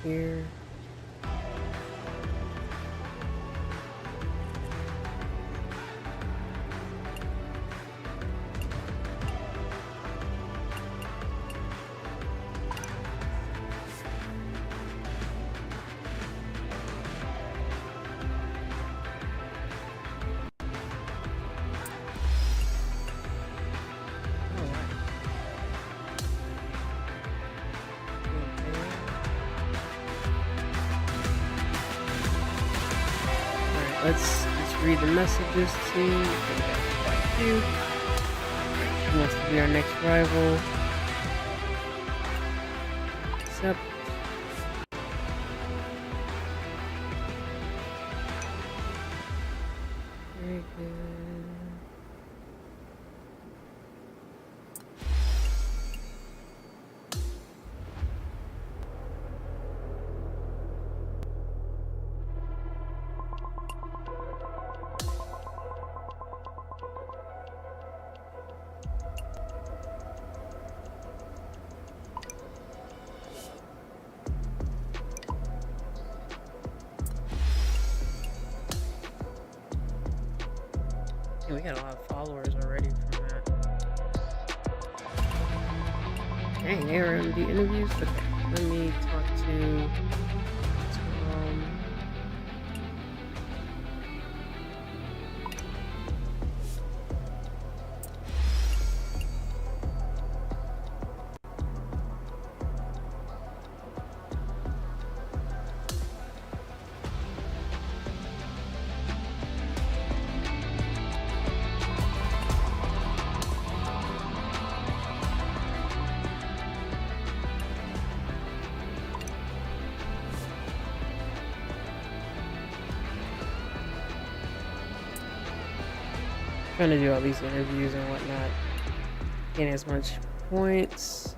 here. Let's read the messages too. We got quite a few. Who wants to be our next rival? Accept. Very good. Yeah, we got a lot of followers already from that. Dang, they were in the interviews. Okay, let me talk to Tom. Trying to do all these interviews and whatnot, getting as much points.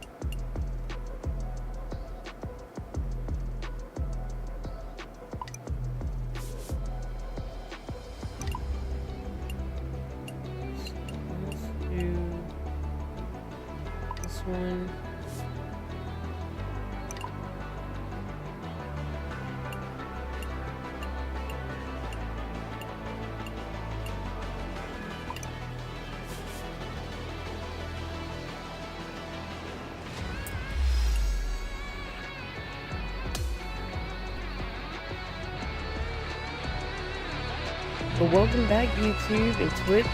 So let's do this one. But welcome back, YouTube and Twitch.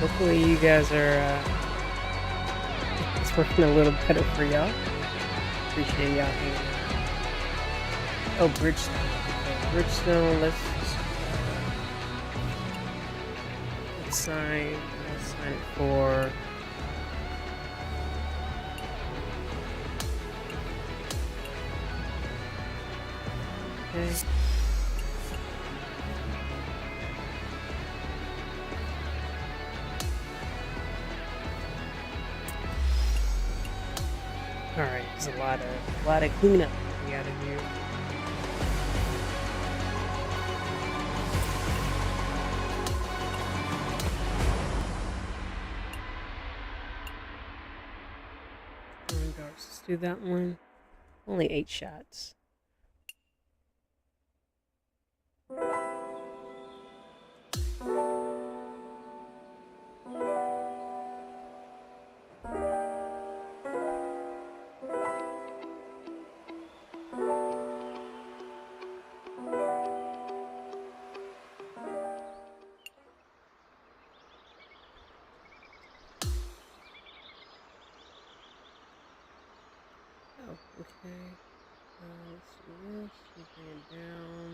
Hopefully you guys are, it's working a little better for y'all. Appreciate y'all hanging out. Oh, Bridgestone. Okay, Bridgestone, let's sign it for... Okay. Alright, there's a lot of cleanup we gotta do. Let's do that one. Only 8 shots. Okay, let's do this, we bring it down.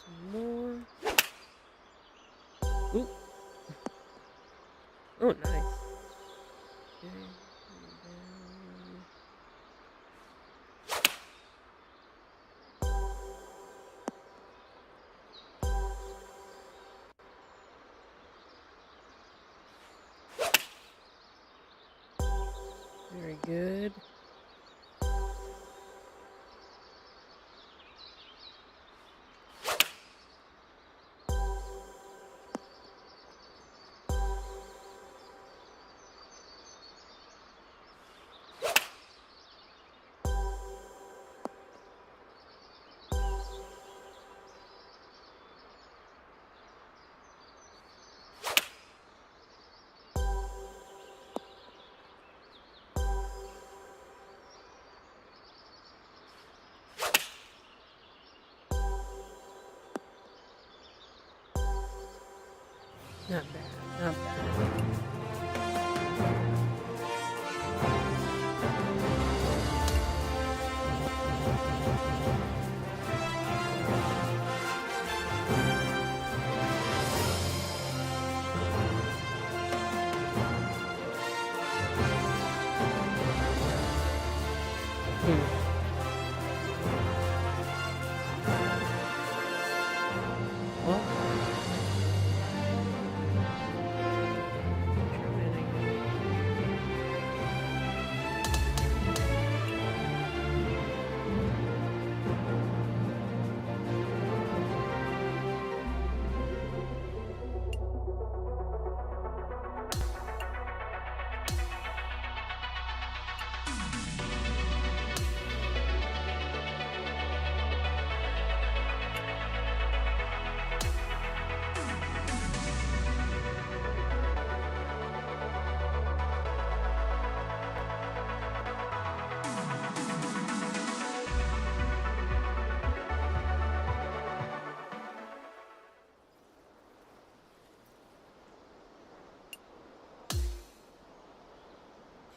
Some more. Ooh. Oh, nice. Okay, bring it down. Very good. Not bad, not bad. Well,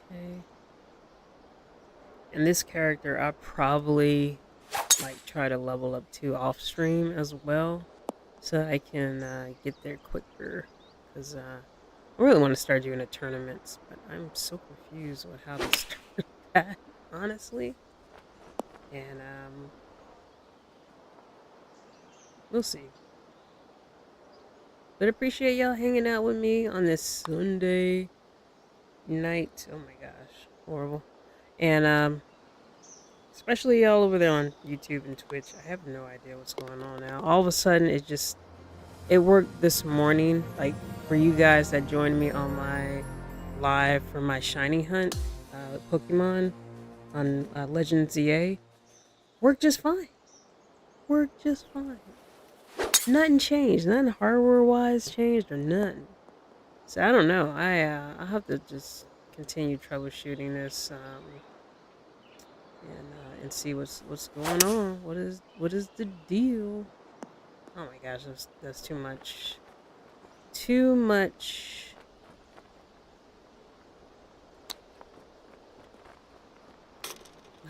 okay. And this character, I probably like try to level up to off stream as well, so I can get there quicker. Cause I really want to start doing the tournaments, but I'm so confused with how to start that, honestly. And we'll see. But appreciate y'all hanging out with me on this Sunday night. Oh my gosh, horrible. And especially y'all over there on YouTube and Twitch. I have no idea what's going on now. All of a sudden, it worked this morning. Like for you guys that joined me on my live for my shiny hunt, Pokemon on Legends ZA, worked just fine. Worked just fine. Nothing changed. Nothing hardware wise changed or nothing. So I don't know. I have to just continue troubleshooting this and see what's going on. What is the deal? Oh my gosh, that's too much. Too much.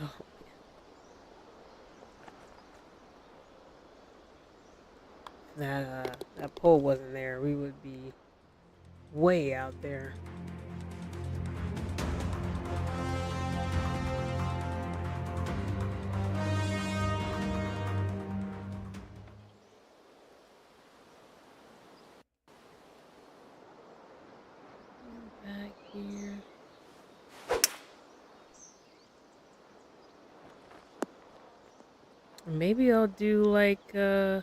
Oh. That pole wasn't there, we would be way out there. Back here. Maybe I'll do like go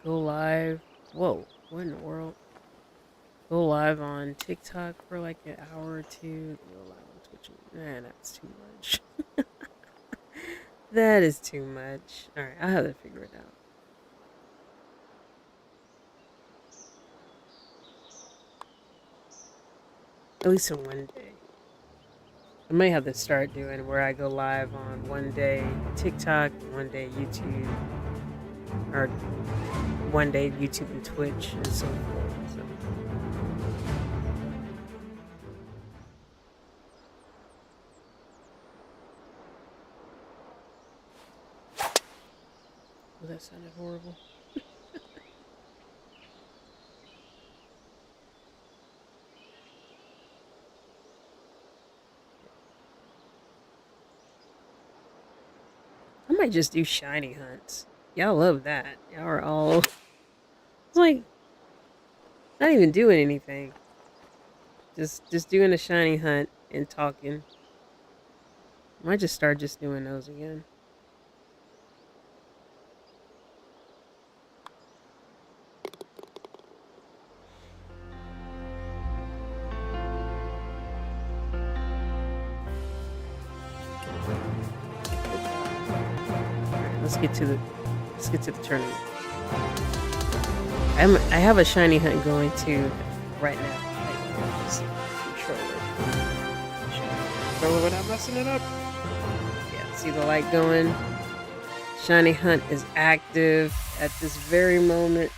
live. Whoa, what in the world? Go live on TikTok for like an hour or two. Go live on Twitch. Nah, that's too much. That is too much. Alright, I have to figure it out. At least in one day. I might have to start doing where I go live on one day TikTok, one day YouTube, or one day YouTube and Twitch and so forth. So. Oh, that sounded horrible. I might just do shiny hunts. Y'all love that. Y'all are all... It's like... Not even doing anything. Just doing a shiny hunt and talking. I might just start just doing those again. Let's get to the tournament. I have a shiny hunt going too right now. Controller without messing it up. Yeah, see the light going. Shiny hunt is active at this very moment.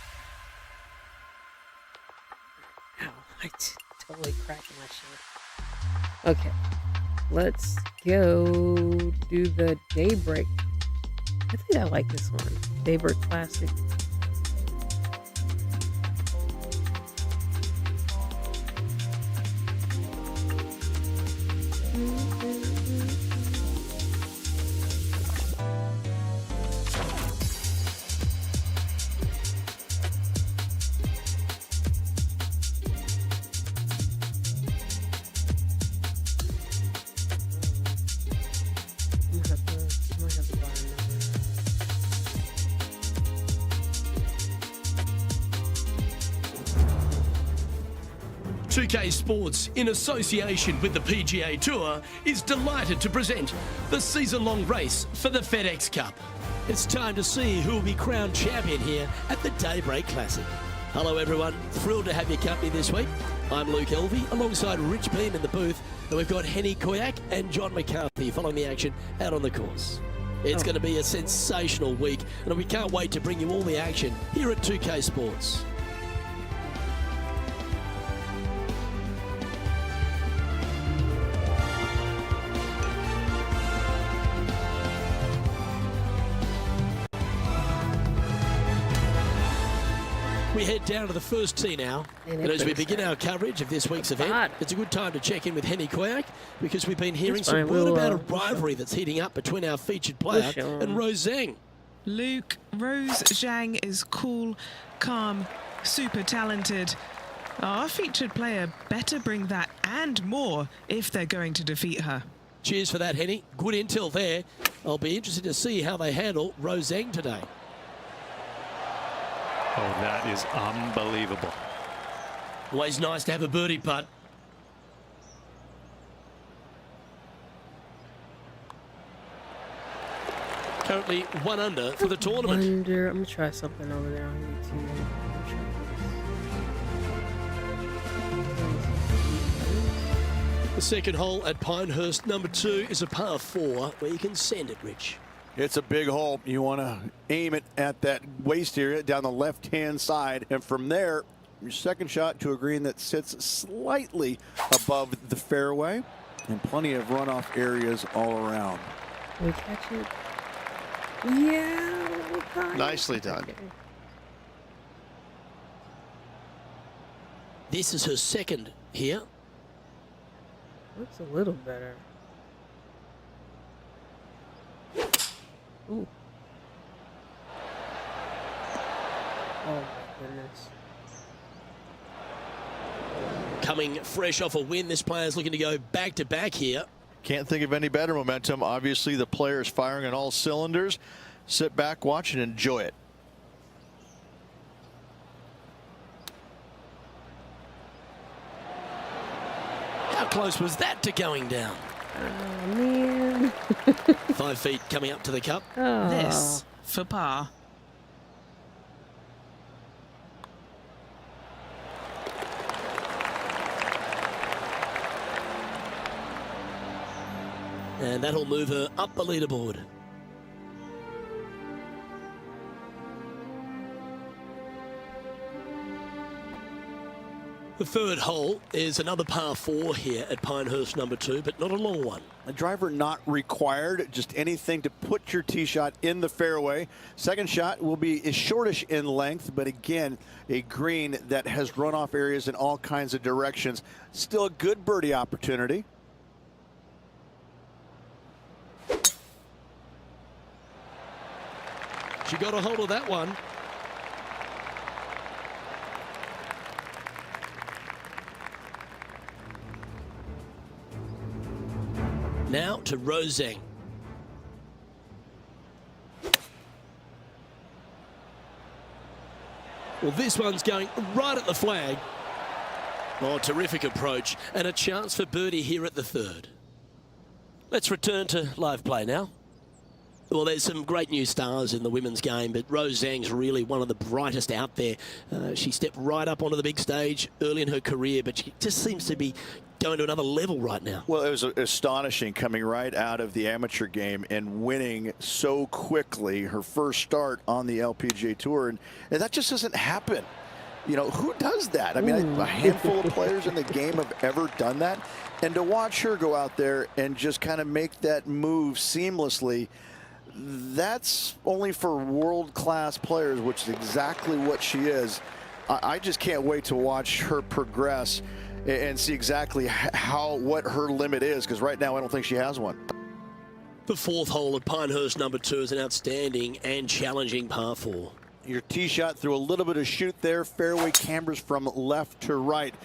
What? Totally cracking my shit. Okay. Let's go do the Daybreak. I think I like this one. Daybreak Classic. PGA Sports, in association with the PGA Tour, is delighted to present the season-long race for the FedEx Cup. It's time to see who will be crowned champion here at the Daybreak Classic. Hello everyone, thrilled to have your company this week. I'm Luke Elvey, alongside Rich Beam in the booth, and we've got Henny Koyak and John McCarthy following the action out on the course. It's going to be a sensational week, and we can't wait to bring you all the action here at 2K Sports. We head down to the first tee now, and as we begin our coverage of this week's event, it's a good time to check in with Henny Koyak, because we've been hearing some word about a rivalry that's heating up between our featured player and Rose Zhang. Luke, Rose Zhang is cool, calm, super talented. Our featured player better bring that and more if they're going to defeat her. Cheers for that, Henny. Good intel there. I'll be interested to see how they handle Rose Zhang today. Oh, that is unbelievable. Always nice to have a birdie putt. Currently 1 under for the tournament. I'm going to try something over there on YouTube. The second hole at Pinehurst, number 2, is a par 4 where you can send it, Rich. It's a big hole. You want to aim it at that waist area down the left-hand side. And from there, your second shot to a green that sits slightly above the fairway. And plenty of runoff areas all around. Can we catch it? Yeah. Nicely done. Okay. This is her second here. Looks a little better. Ooh. Oh my goodness. Coming fresh off a win, this player's looking to go back-to-back here. Can't think of any better momentum. Obviously, the player is firing on all cylinders. Sit back, watch, and enjoy it. How close was that to going down? Oh, man. 5 feet coming up to the cup. Oh. This for par. And that'll move her up the leaderboard. The third hole is another par 4 here at Pinehurst number 2, but not a long one. A driver not required, just anything to put your tee shot in the fairway. Second shot will be shortish in length, but again, a green that has runoff areas in all kinds of directions. Still a good birdie opportunity. She got a hold of that one. Now to Rose Zhang. Well, this one's going right at the flag. Oh, terrific approach, and a chance for birdie here at the third. Let's return to live play now. Well, there's some great new stars in the women's game, but Rose Zhang's really one of the brightest out there. She stepped right up onto the big stage early in her career, but she just seems to be going to another level right now. Well, it was astonishing coming right out of the amateur game and winning so quickly her first start on the LPGA Tour, and that just doesn't happen You know, who does that? I mean, a handful of players in the game have ever done that. And to watch her go out there and just kind of make that move seamlessly, that's only for world-class players, which is exactly what she is. I just can't wait to watch her progress and see exactly what her limit is, because right now I don't think she has one. The fourth hole at Pinehurst number 2 is an outstanding and challenging par 4. Your tee shot through a little bit of shoot there. Fairway cambers from left to right.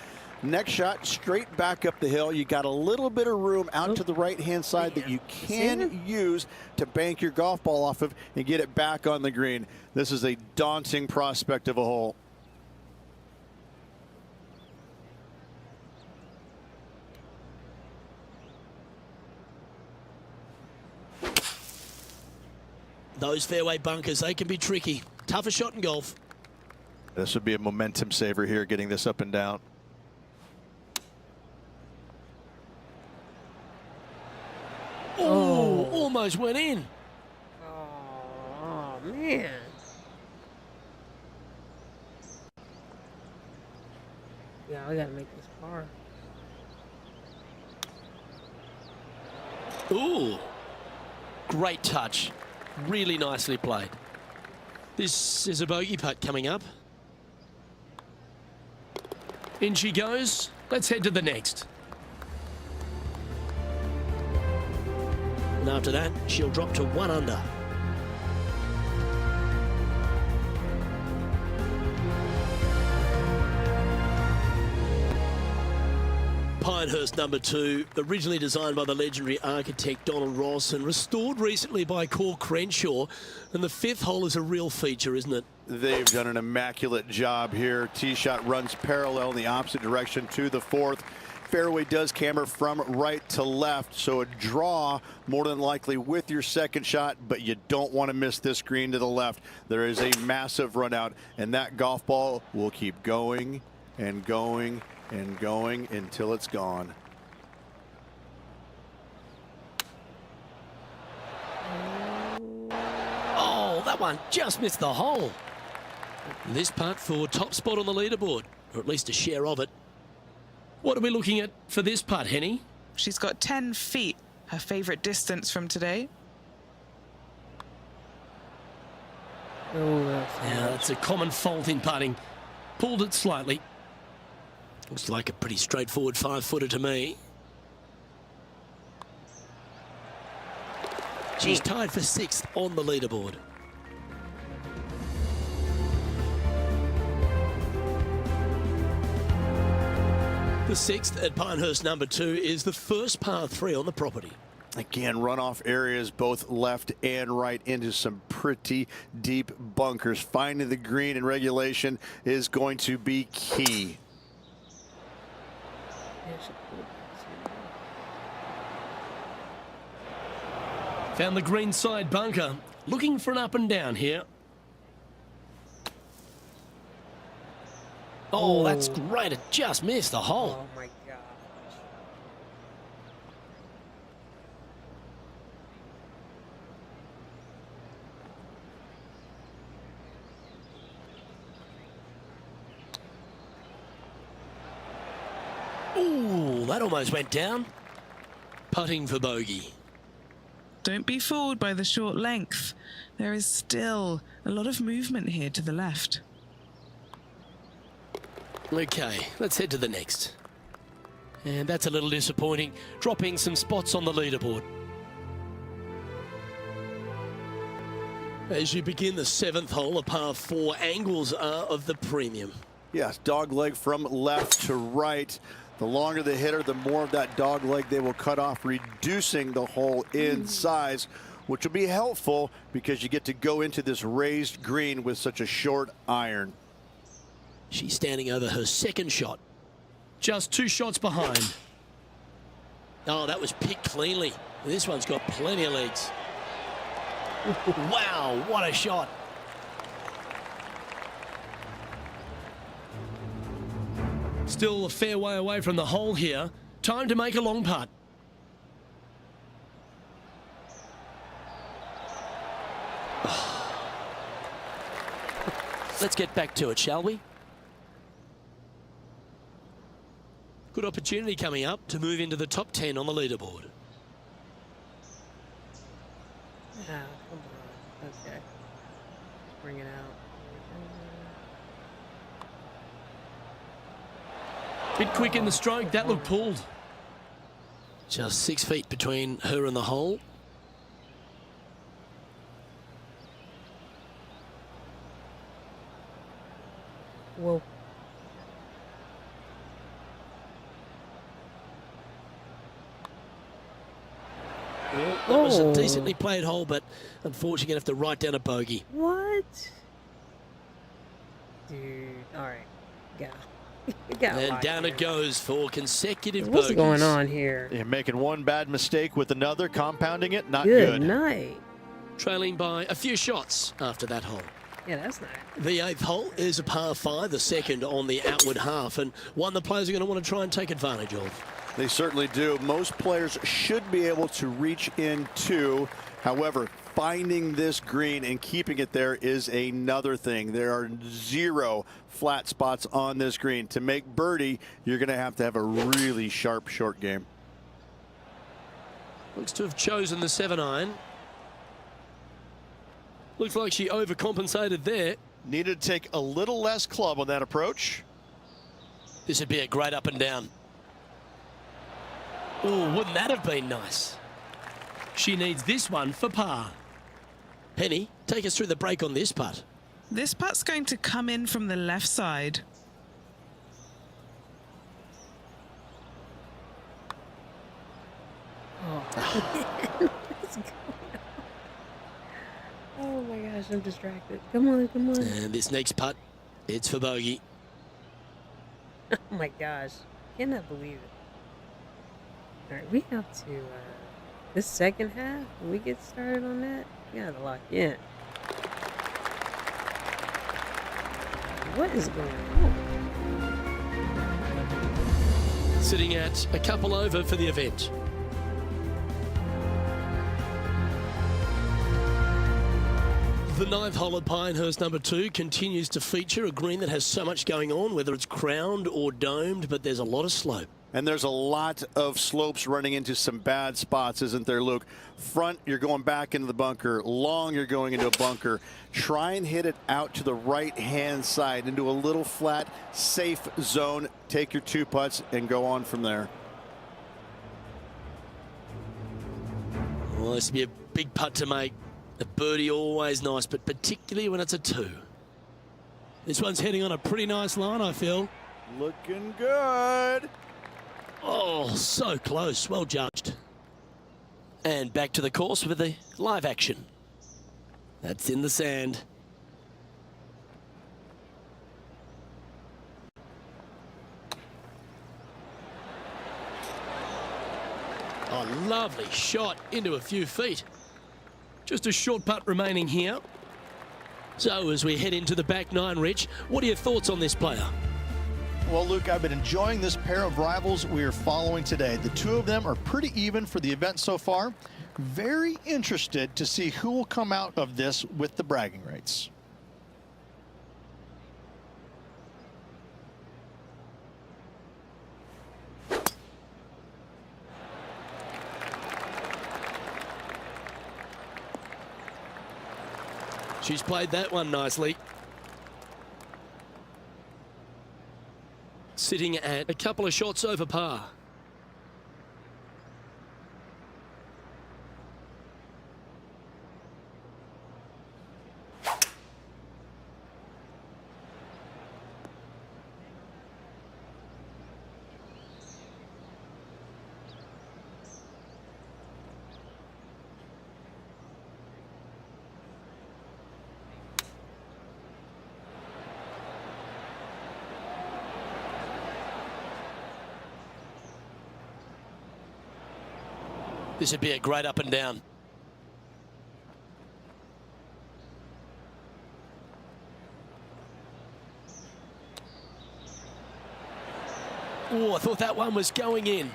Next shot, straight back up the hill. You got a little bit of room out to the right-hand side that you can use to bank your golf ball off of and get it back on the green. This is a daunting prospect of a hole. Those fairway bunkers, they can be tricky. Tougher shot in golf. This would be a momentum saver here, getting this up and down. Oh, almost went in. Oh, man. Yeah, I gotta make this par. Ooh, great touch. Really nicely played. This is a bogey putt coming up. In she goes. Let's head to the next. And after that, she'll drop to 1 under. Pinehurst number 2, originally designed by the legendary architect Donald Ross and restored recently by Core Crenshaw. And the 5th hole is a real feature, isn't it? They've done an immaculate job here. Tee shot runs parallel in the opposite direction to the 4th. Fairway does camber from right to left, so a draw more than likely with your second shot, but you don't want to miss this green to the left. There is a massive run out, and that golf ball will keep going and going and going until it's gone. Oh, that one just missed the hole. This putt for top spot on the leaderboard, or at least a share of it. What are we looking at for this putt, Henny? She's got 10 feet, her favourite distance from today. Oh, Yeah, that's a common fault in putting. Pulled it slightly. Looks like a pretty straightforward 5-footer to me. She's tied for 6th on the leaderboard. The 6th at Pinehurst number 2 is the first par 3 on the property. Again, runoff areas both left and right into some pretty deep bunkers. Finding the green in regulation is going to be key. Found the green side bunker. Looking for an up and down here. Oh, that's great. It just missed the hole. Oh my gosh. Ooh, that almost went down. Putting for bogey. Don't be fooled by the short length. There is still a lot of movement here to the left. Okay, let's head to the next. And that's a little disappointing, dropping some spots on the leaderboard. As you begin the 7th hole, a par 4, angles are of the premium. Yes, dog leg from left to right. The longer the hitter, the more of that dog leg they will cut off, reducing the hole in size, which will be helpful because you get to go into this raised green with such a short iron. She's standing over her second shot. Just 2 shots behind. Oh, that was picked cleanly. This one's got plenty of legs. Wow, what a shot. Still a fair way away from the hole here. Time to make a long putt. Let's get back to it, shall we? Good opportunity coming up to move into the top 10 on the leaderboard. Ah, come on. Okay. Bring it out. Bit quick in the stroke. That looked pulled. Just 6 feet between her and the hole. Whoa. Well, that was a decently played hole, but unfortunately going to have to write down a bogey. What? Dude. All right. Got And down it goes for consecutive What's bogeys. going on here? You're making one bad mistake with another, compounding it, not Good good. night. Trailing by a few shots after that hole. Yeah, that's nice. The 8th hole is a par 5, the second on the outward half, and one the players are going to want to try and take advantage of. They certainly do. Most players should be able to reach into. However, finding this green and keeping it there is another thing. There are 0 flat spots on this green. To make birdie, you're going to have a really sharp short game. Looks to have chosen the 7-iron. Looks like she overcompensated there. Needed to take a little less club on that approach. This would be a great up and down. Oh, wouldn't that have been nice? She needs this one for par. Penny, take us through the break on this putt. This putt's going to come in from the left side. Oh my gosh, I'm distracted. Come on, come on. And this next putt, it's for bogey. Oh my gosh. Cannot believe it. Alright, we have to, this second half, when we get started on that, we gotta lock in. What is going on? Sitting at a couple over for the event. The 9th hole at Pinehurst number 2 continues to feature a green that has so much going on, whether it's crowned or domed, but there's a lot of slope. And there's a lot of slopes running into some bad spots, isn't there, Luke? Front, you're going back into the bunker. Long, you're going into a bunker. Try and hit it out to the right-hand side into a little flat, safe zone. Take your 2 putts and go on from there. Well, this would be a big putt to make. A birdie always nice, but particularly when it's a 2. This one's heading on a pretty nice line, I feel. Looking good. Oh, so close. Well judged. And back to the course with the live action. That's in the sand. Oh, lovely shot into a few feet. Just a short putt remaining here. So as we head into the back 9, Rich, what are your thoughts on this player? Well, Luke, I've been enjoying this pair of rivals we are following today. The 2 of them are pretty even for the event so far. Very interested to see who will come out of this with the bragging rights. She's played that one nicely. Sitting at a couple of shots over par. This would be a great up and down. Oh, I thought that one was going in.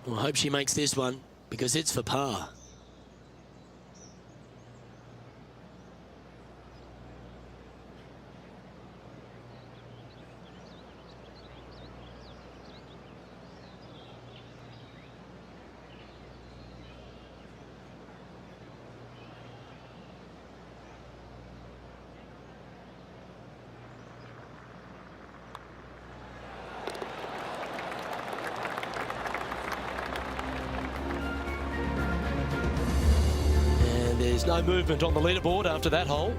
Well, I hope she makes this one because it's for par. There's no movement on the leaderboard after that hole.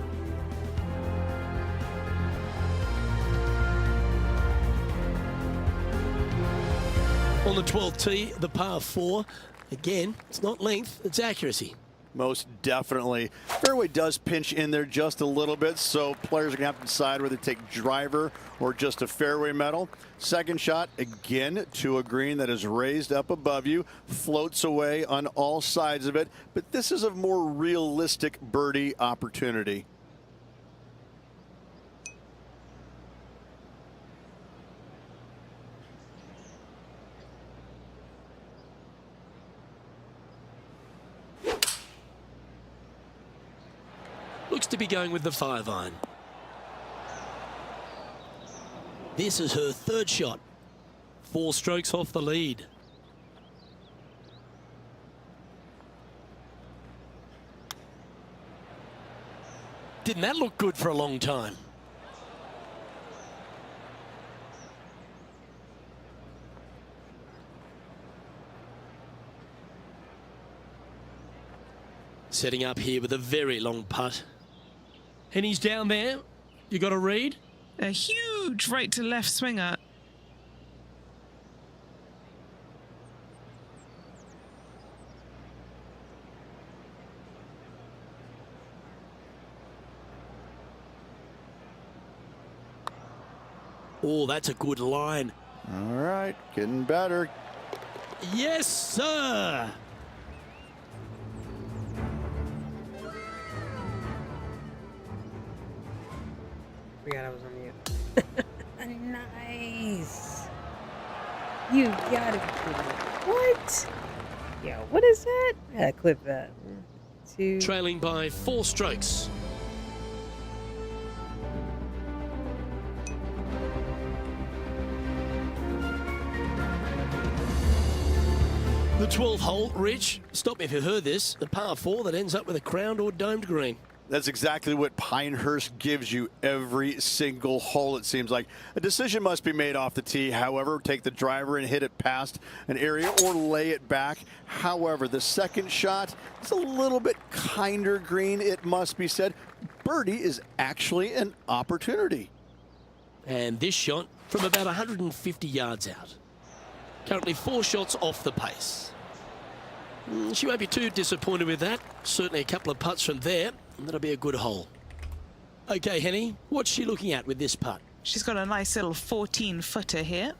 On the 12th tee, the par 4. Again, it's not length, it's accuracy. Most definitely. Fairway does pinch in there just a little bit, so players are going to have to decide whether to take driver or just a fairway metal. Second shot, again, to a green that is raised up above you, floats away on all sides of it, but this is a more realistic birdie opportunity. Looks to be going with the 5-iron. This is her third shot. 4 strokes off the lead. Didn't that look good for a long time? Setting up here with a very long putt. And he's down there. You got a read? A huge right to left swinger. Oh, that's a good line. All right, getting better. Yes, sir. Forgot I was on mute. Nice. You gotta be kidding me. What? Yo, what is that? Yeah, clip that. 2. Trailing by 4 strokes. The 12th hole, Rich, stop me if you heard this, the par 4 that ends up with a crowned or domed green. That's exactly what Pinehurst gives you every single hole, it seems like. A decision must be made off the tee. However, take the driver and hit it past an area or lay it back. However, the second shot is a little bit kinder green, it must be said. Birdie is actually an opportunity. And this shot from about 150 yards out. Currently 4 shots off the pace. She won't be too disappointed with that. Certainly a couple of putts from there, and that'll be a good hole. Okay, Henny, what's she looking at with this putt? She's got a nice little 14-footer here.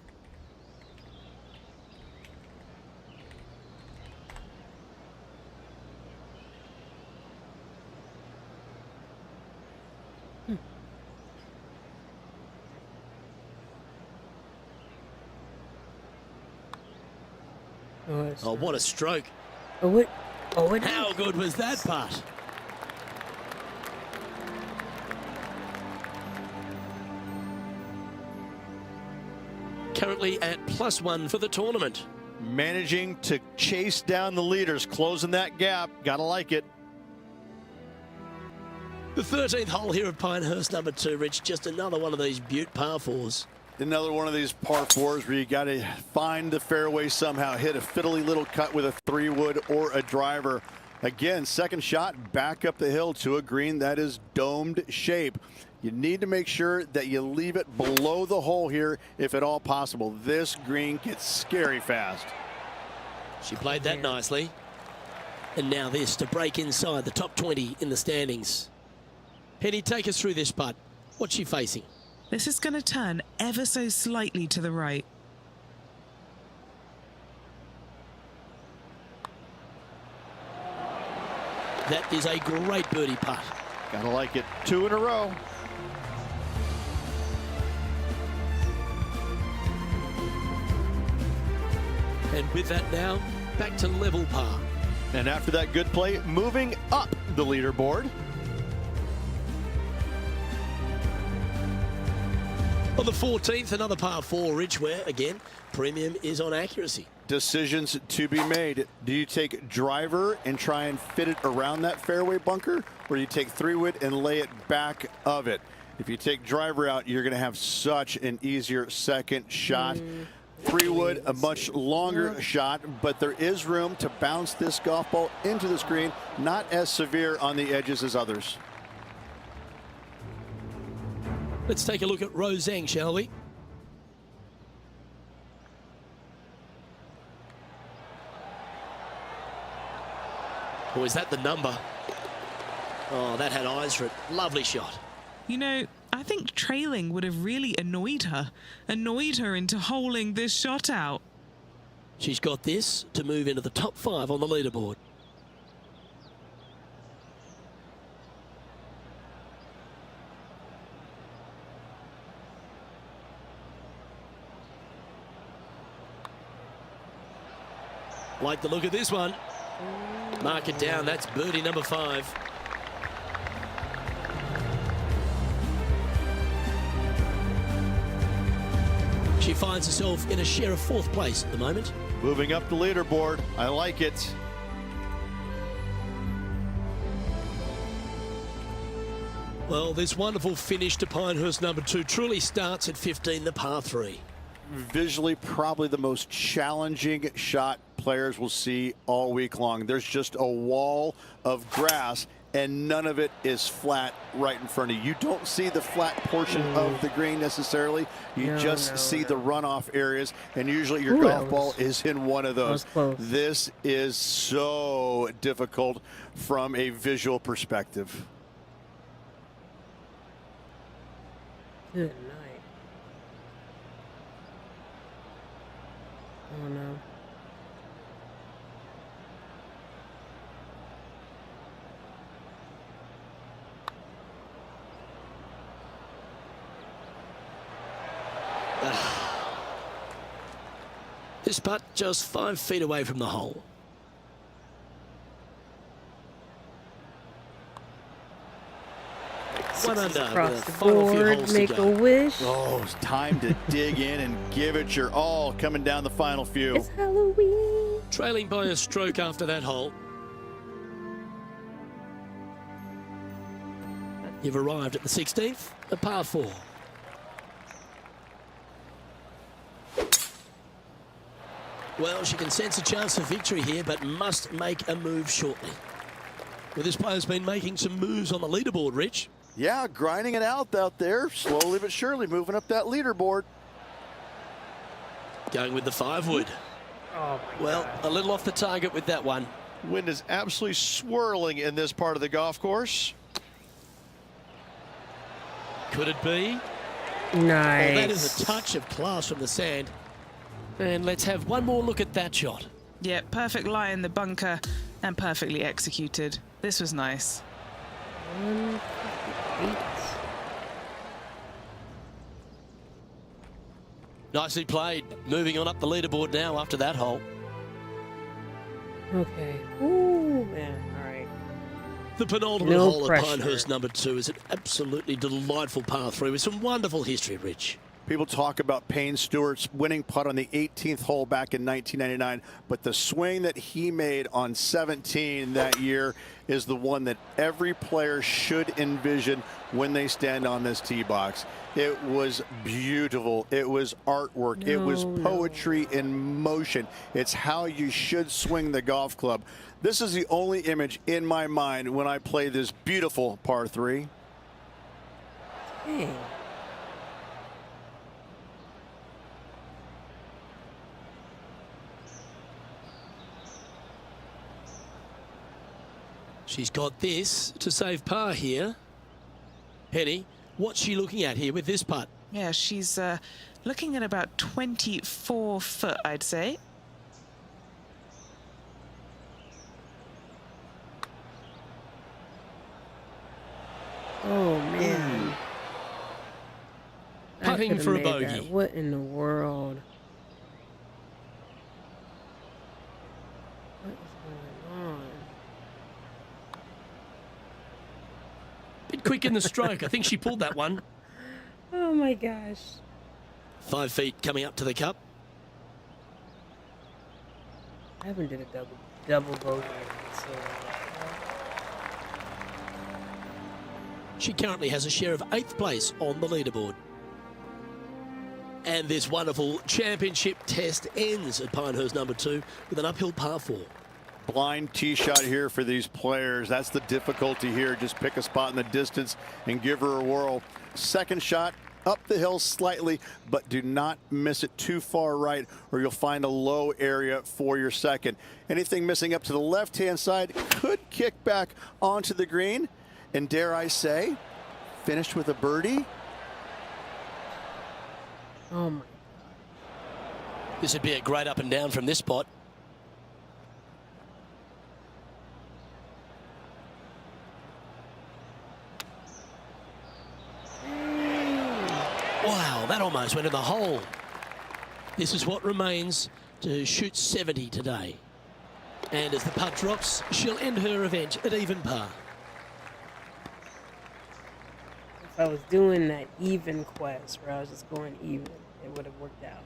Oh, what a stroke. Oh, what? Oh, what? How good was that putt? Currently at +1 for the tournament. Managing to chase down the leaders, closing that gap. Gotta like it. The 13th hole here at Pinehurst, number 2, Rich. Just another one of these Butte par 4s. Another one of these par 4s where you got to find the fairway somehow, hit a fiddly little cut with a 3-wood or a driver. Again, second shot back up the hill to a green that is domed shape. You need to make sure that you leave it below the hole here if at all possible. This green gets scary fast. She played that nicely. And now this to break inside the top 20 in the standings. Henny, take us through this putt. What's she facing? This is going to turn ever so slightly to the right. That is a great birdie putt. Gotta like it. 2 in a row. And with that now, back to level par. And after that good play, moving up the leaderboard. On the 14th, another par 4, Ridge, where, again, premium is on accuracy. Decisions to be made. Do you take driver and try and fit it around that fairway bunker, or do you take 3-wood and lay it back of it? If you take driver out, you're going to have such an easier second shot. 3-wood, a much longer shot, but there is room to bounce this golf ball into the screen, not as severe on the edges as others. Let's take a look at Rose Zhang, shall we? Or is that the number? Oh, that had eyes for it. Lovely shot. You know, I think trailing would have really annoyed her into holing this shot out. She's got this to move into the top 5 on the leaderboard. Like the look of this one. Mark it down. That's birdie number 5. She finds herself in a share of 4th place at the moment. Moving up the leaderboard. I like it. Well, this wonderful finish to Pinehurst number 2 truly starts at 15, the par 3. Visually, probably the most challenging shot players will see all week long. There's just a wall of grass, and none of it is flat right in front of you. You don't see the flat portion of the green necessarily. You just see the runoff areas, and usually your golf ball is in one of those. This is so difficult from a visual perspective. Good night. Oh no. This putt just 5 feet away from the hole. One under. Across the Final few board, holes to make go. a wish. Oh, it's time to dig in and give it your all coming down the final few. It's Halloween. Trailing by a stroke after that hole. You've arrived at the 16th, a par 4. Well, she can sense a chance of victory here, but must make a move shortly. Well, this player's been making some moves on the leaderboard, Rich. Yeah, grinding it out there, slowly but surely moving up that leaderboard. Going with the 5-wood. Oh my Well, God. a little off the target with that one. Wind is absolutely swirling in this part of the golf course. Could it be? Nice. Oh, that is a touch of class from the sand. And let's have one more look at that shot. Yeah, perfect lie in the bunker and perfectly executed. This was nice. 158. Nicely played. Moving on up the leaderboard now after that hole. Okay. Ooh, man. All right. The penultimate No hole pressure. at Pinehurst number 2 is an absolutely delightful par 3 with some wonderful history, Rich. People talk about Payne Stewart's winning putt on the 18th hole back in 1999, but the swing that he made on 17 that year is the one that every player should envision when they stand on this tee box. It was beautiful. It was artwork. It was poetry in motion. It's how you should swing the golf club. This is the only image in my mind when I play this beautiful par 3. Dang. She's got this to save par here. Henny, what's she looking at here with this putt? Yeah, she's looking at about 24 foot, I'd say. Oh man. I Putting could've for a made bogey. that. What in the world? What is going on? Bit quick in the stroke. I think she pulled that one. Oh my gosh. 5 feet coming up to the cup. I haven't did a double bogey so She currently has a share of 8th place on the leaderboard. And this wonderful championship test ends at Pinehurst number 2 with an uphill par 4. Blind tee shot here for these players. That's the difficulty here. Just pick a spot in the distance and give her a whirl. Second shot up the hill slightly, but do not miss it too far right or you'll find a low area for your second. Anything missing up to the left-hand side could kick back onto the green. And dare I say, finished with a birdie. Oh my. This would be a great up and down from this spot. Wow, that almost went in the hole. This is what remains to shoot 70 today. And as the putt drops, she'll end her event at even par. If I was doing that even quest where I was just going even, it would have worked out.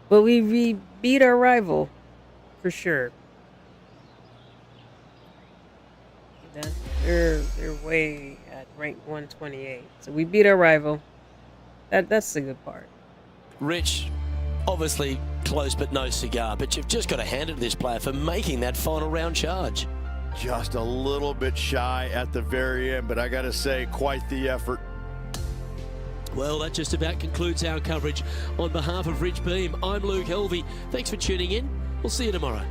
But we beat our rival, for sure. They're way at rank 128, so we beat our rival. That's the good part. Rich, obviously close but no cigar, but you've just got to hand it to this player for making that final round charge. Just a little bit shy at the very end, but I got to say, quite the effort. Well, that just about concludes our coverage. On behalf of Rich Beam, I'm Luke Helvey. Thanks for tuning in. We'll see you tomorrow.